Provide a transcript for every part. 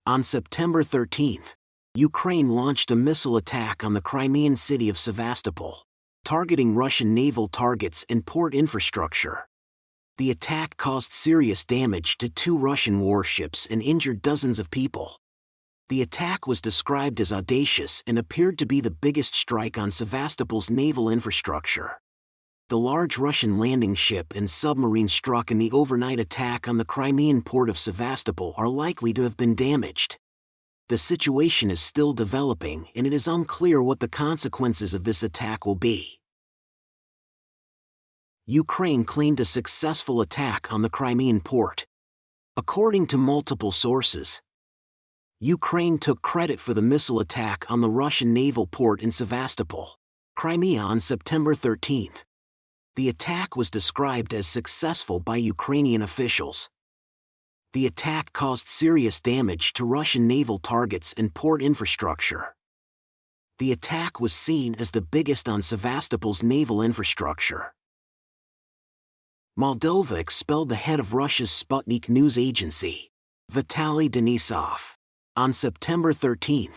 On September 13, Ukraine launched a missile attack on the Crimean city of Sevastopol, targeting Russian naval targets and port infrastructure. The attack caused serious damage to 2 Russian warships and injured dozens of people. The attack was described as audacious and appeared to be the biggest strike on Sevastopol's naval infrastructure. The large Russian landing ship and submarine struck in the overnight attack on the Crimean port of Sevastopol are likely to have been damaged. The situation is still developing and it is unclear what the consequences of this attack will be. Ukraine claimed a successful attack on the Crimean port. According to multiple sources, Ukraine took credit for the missile attack on the Russian naval port in Sevastopol, Crimea on September 13. The attack was described as successful by Ukrainian officials. The attack caused serious damage to Russian naval targets and port infrastructure. The attack was seen as the biggest on Sevastopol's naval infrastructure. Moldova expelled the head of Russia's Sputnik news agency, Vitaly Denisov, on September 13.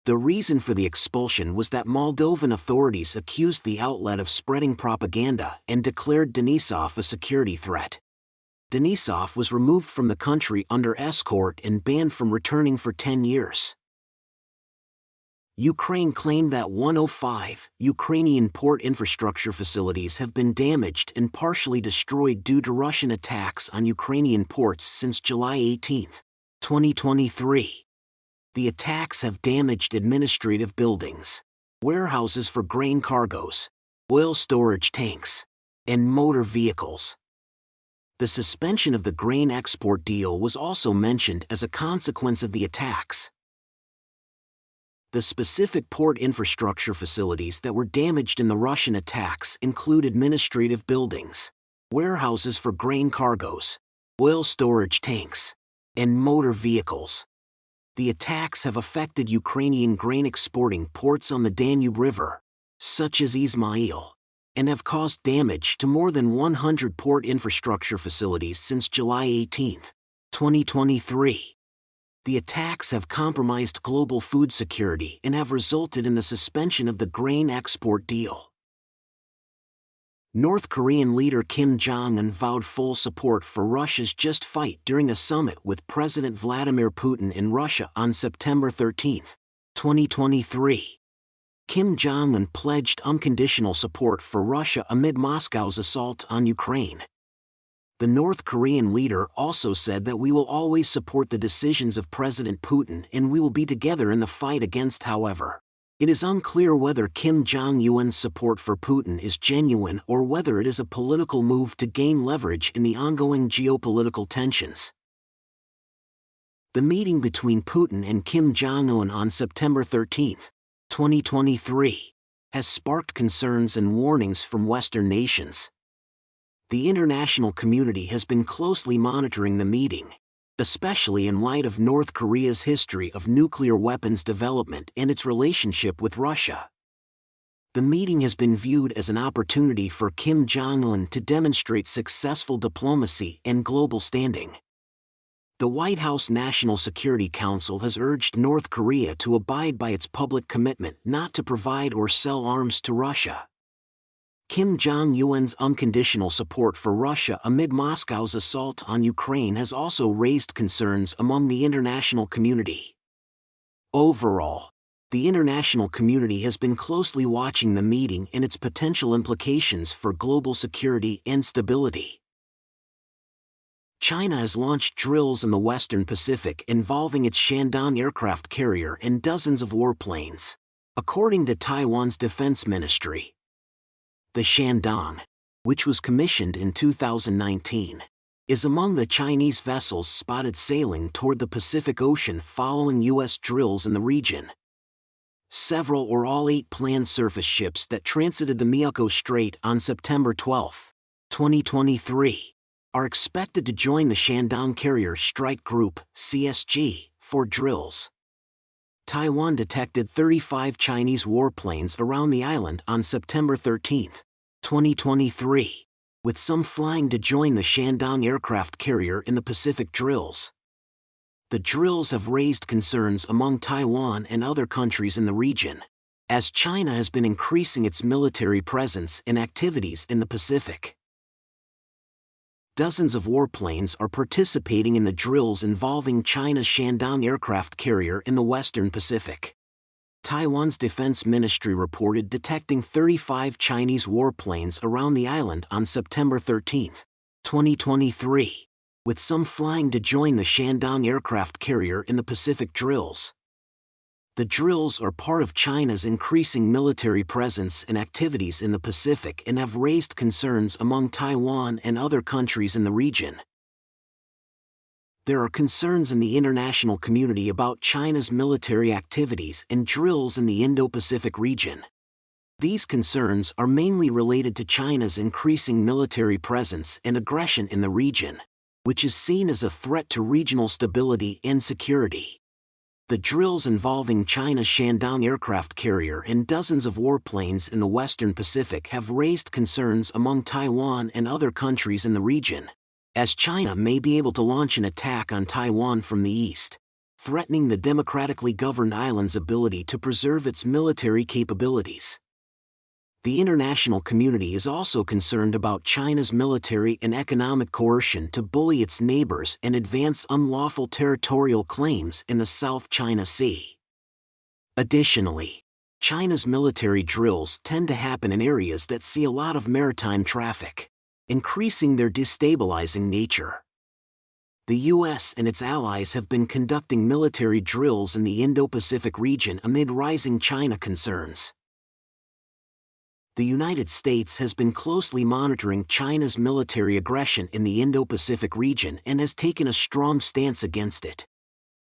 The reason for the expulsion was that Moldovan authorities accused the outlet of spreading propaganda and declared Denisov a security threat. Denisov was removed from the country under escort and banned from returning for 10 years. Ukraine claimed that 105 Ukrainian port infrastructure facilities have been damaged and partially destroyed due to Russian attacks on Ukrainian ports since July 18, 2023. The attacks have damaged administrative buildings, warehouses for grain cargoes, oil storage tanks, and motor vehicles. The suspension of the grain export deal was also mentioned as a consequence of the attacks. The specific port infrastructure facilities that were damaged in the Russian attacks include administrative buildings, warehouses for grain cargoes, oil storage tanks, and motor vehicles. The attacks have affected Ukrainian grain exporting ports on the Danube River, such as Izmail, and have caused damage to more than 100 port infrastructure facilities since July 18, 2023. The attacks have compromised global food security and have resulted in the suspension of the grain export deal. North Korean leader Kim Jong vowed full support for Russia's just fight during a summit with President Vladimir Putin in Russia on September 13, 2023. Kim Jong pledged unconditional support for Russia amid Moscow's assault on Ukraine. The North Korean leader also said that we will always support the decisions of President Putin and we will be together in the fight against. However, it is unclear whether Kim Jong-un's support for Putin is genuine or whether it is a political move to gain leverage in the ongoing geopolitical tensions. The meeting between Putin and Kim Jong-un on September 13, 2023, has sparked concerns and warnings from Western nations. The international community has been closely monitoring the meeting, especially in light of North Korea's history of nuclear weapons development and its relationship with Russia. The meeting has been viewed as an opportunity for Kim Jong-un to demonstrate successful diplomacy and global standing. The White House National Security Council has urged North Korea to abide by its public commitment not to provide or sell arms to Russia. Kim Jong-un's unconditional support for Russia amid Moscow's assault on Ukraine has also raised concerns among the international community. Overall, the international community has been closely watching the meeting and its potential implications for global security and stability. China has launched drills in the Western Pacific involving its Shandong aircraft carrier and dozens of warplanes, according to Taiwan's defense ministry. The Shandong, which was commissioned in 2019, is among the Chinese vessels spotted sailing toward the Pacific Ocean following U.S. drills in the region. Several or all 8 planned surface ships that transited the Miyako Strait on September 12, 2023, are expected to join the Shandong Carrier Strike Group (CSG) for drills. Taiwan detected 35 Chinese warplanes around the island on September 13, 2023, with some flying to join the Shandong aircraft carrier in the Pacific drills. The drills have raised concerns among Taiwan and other countries in the region, as China has been increasing its military presence and activities in the Pacific. Dozens of warplanes are participating in the drills involving China's Shandong aircraft carrier in the Western Pacific. Taiwan's Defense Ministry reported detecting 35 Chinese warplanes around the island on September 13, 2023, with some flying to join the Shandong aircraft carrier in the Pacific drills. The drills are part of China's increasing military presence and activities in the Pacific and have raised concerns among Taiwan and other countries in the region. There are concerns in the international community about China's military activities and drills in the Indo-Pacific region. These concerns are mainly related to China's increasing military presence and aggression in the region, which is seen as a threat to regional stability and security. The drills involving China's Shandong aircraft carrier and dozens of warplanes in the Western Pacific have raised concerns among Taiwan and other countries in the region, as China may be able to launch an attack on Taiwan from the east, threatening the democratically governed island's ability to preserve its military capabilities. The international community is also concerned about China's military and economic coercion to bully its neighbors and advance unlawful territorial claims in the South China Sea. Additionally, China's military drills tend to happen in areas that see a lot of maritime traffic, increasing their destabilizing nature. The U.S. and its allies have been conducting military drills in the Indo-Pacific region amid rising China concerns. The United States has been closely monitoring China's military aggression in the Indo-Pacific region and has taken a strong stance against it.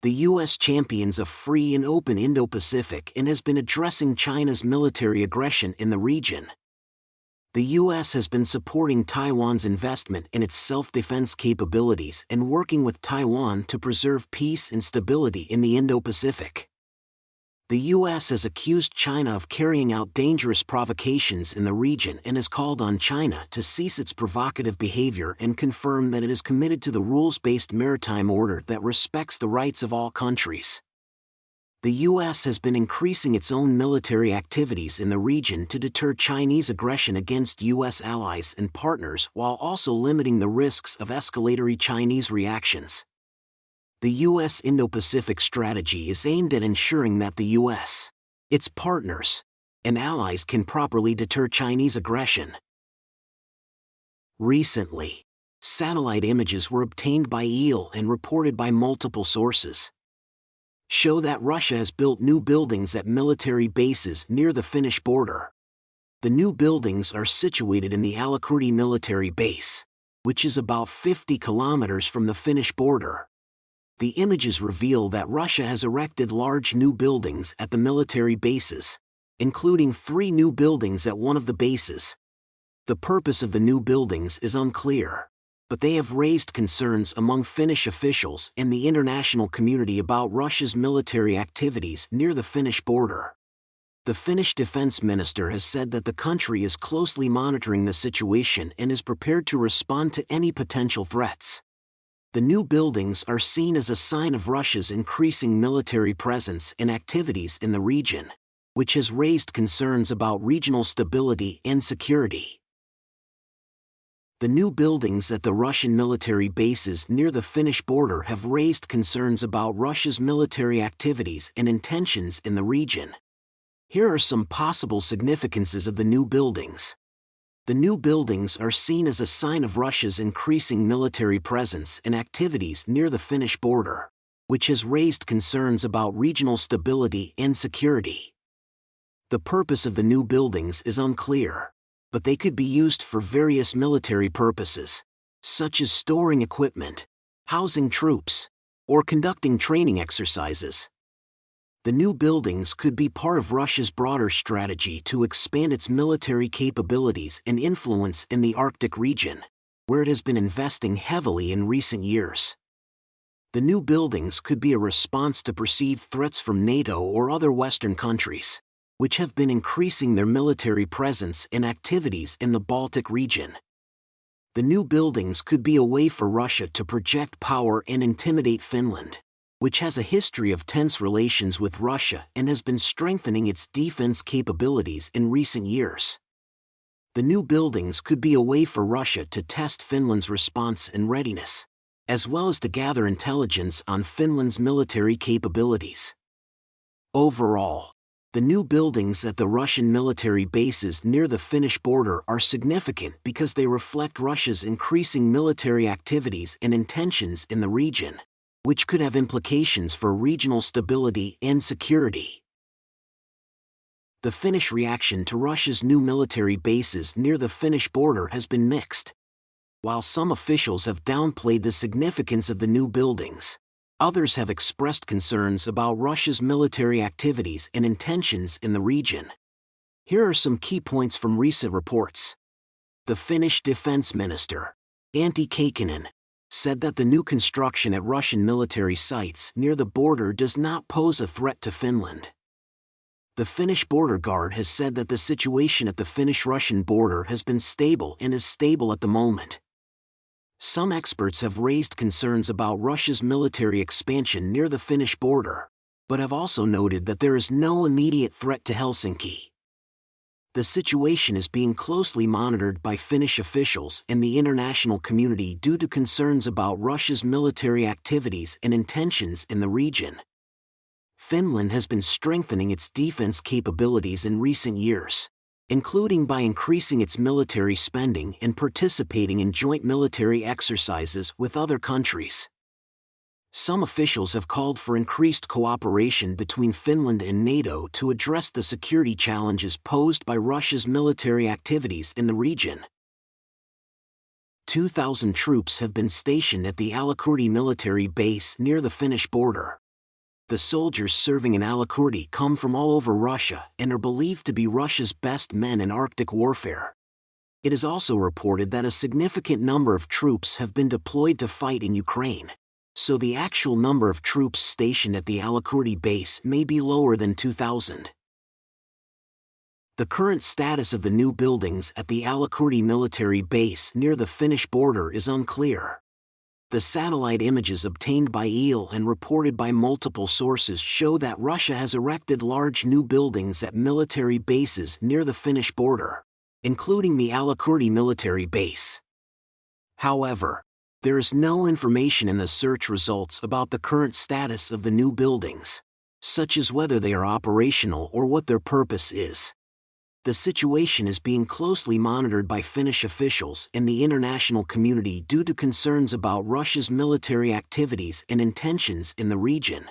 The U.S. champions a free and open Indo-Pacific and has been addressing China's military aggression in the region. The U.S. has been supporting Taiwan's investment in its self-defense capabilities and working with Taiwan to preserve peace and stability in the Indo-Pacific. The U.S. has accused China of carrying out dangerous provocations in the region and has called on China to cease its provocative behavior and confirm that it is committed to the rules-based maritime order that respects the rights of all countries. The U.S. has been increasing its own military activities in the region to deter Chinese aggression against U.S. allies and partners while also limiting the risks of escalatory Chinese reactions. The U.S. Indo-Pacific strategy is aimed at ensuring that the U.S., its partners, and allies can properly deter Chinese aggression. Recently, satellite images were obtained by EEL and reported by multiple sources show that Russia has built new buildings at military bases near the Finnish border. The new buildings are situated in the Alakurti military base, which is about 50 kilometers from the Finnish border. The images reveal that Russia has erected large new buildings at the military bases, including 3 new buildings at one of the bases. The purpose of the new buildings is unclear, but they have raised concerns among Finnish officials and the international community about Russia's military activities near the Finnish border. The Finnish defense minister has said that the country is closely monitoring the situation and is prepared to respond to any potential threats. The new buildings are seen as a sign of Russia's increasing military presence and activities in the region, which has raised concerns about regional stability and security. The new buildings at the Russian military bases near the Finnish border have raised concerns about Russia's military activities and intentions in the region. Here are some possible significances of the new buildings. The new buildings are seen as a sign of Russia's increasing military presence and activities near the Finnish border, which has raised concerns about regional stability and security. The purpose of the new buildings is unclear, but they could be used for various military purposes, such as storing equipment, housing troops, or conducting training exercises. The new buildings could be part of Russia's broader strategy to expand its military capabilities and influence in the Arctic region, where it has been investing heavily in recent years. The new buildings could be a response to perceived threats from NATO or other Western countries, which have been increasing their military presence and activities in the Baltic region. The new buildings could be a way for Russia to project power and intimidate Finland, which has a history of tense relations with Russia and has been strengthening its defense capabilities in recent years. The new buildings could be a way for Russia to test Finland's response and readiness, as well as to gather intelligence on Finland's military capabilities. Overall, the new buildings at the Russian military bases near the Finnish border are significant because they reflect Russia's increasing military activities and intentions in the region, which could have implications for regional stability and security. The Finnish reaction to Russia's new military bases near the Finnish border has been mixed. While some officials have downplayed the significance of the new buildings, others have expressed concerns about Russia's military activities and intentions in the region. Here are some key points from recent reports. The Finnish Defense Minister, Antti Kaikkonen, said that the new construction at Russian military sites near the border does not pose a threat to Finland. The Finnish border guard has said that the situation at the Finnish-Russian border has been stable and is stable at the moment. Some experts have raised concerns about Russia's military expansion near the Finnish border, but have also noted that there is no immediate threat to Helsinki. The situation is being closely monitored by Finnish officials and the international community due to concerns about Russia's military activities and intentions in the region. Finland has been strengthening its defense capabilities in recent years, including by increasing its military spending and participating in joint military exercises with other countries. Some officials have called for increased cooperation between Finland and NATO to address the security challenges posed by Russia's military activities in the region. 2,000 troops have been stationed at the Alakurti military base near the Finnish border. The soldiers serving in Alakurti come from all over Russia and are believed to be Russia's best men in Arctic warfare. It is also reported that a significant number of troops have been deployed to fight in Ukraine, so the actual number of troops stationed at the Alakurti base may be lower than 2,000. The current status of the new buildings at the Alakurti military base near the Finnish border is unclear. The satellite images obtained by EEL and reported by multiple sources show that Russia has erected large new buildings at military bases near the Finnish border, including the Alakurti military base. However, there is no information in the search results about the current status of the new buildings, such as whether they are operational or what their purpose is. The situation is being closely monitored by Finnish officials and the international community due to concerns about Russia's military activities and intentions in the region.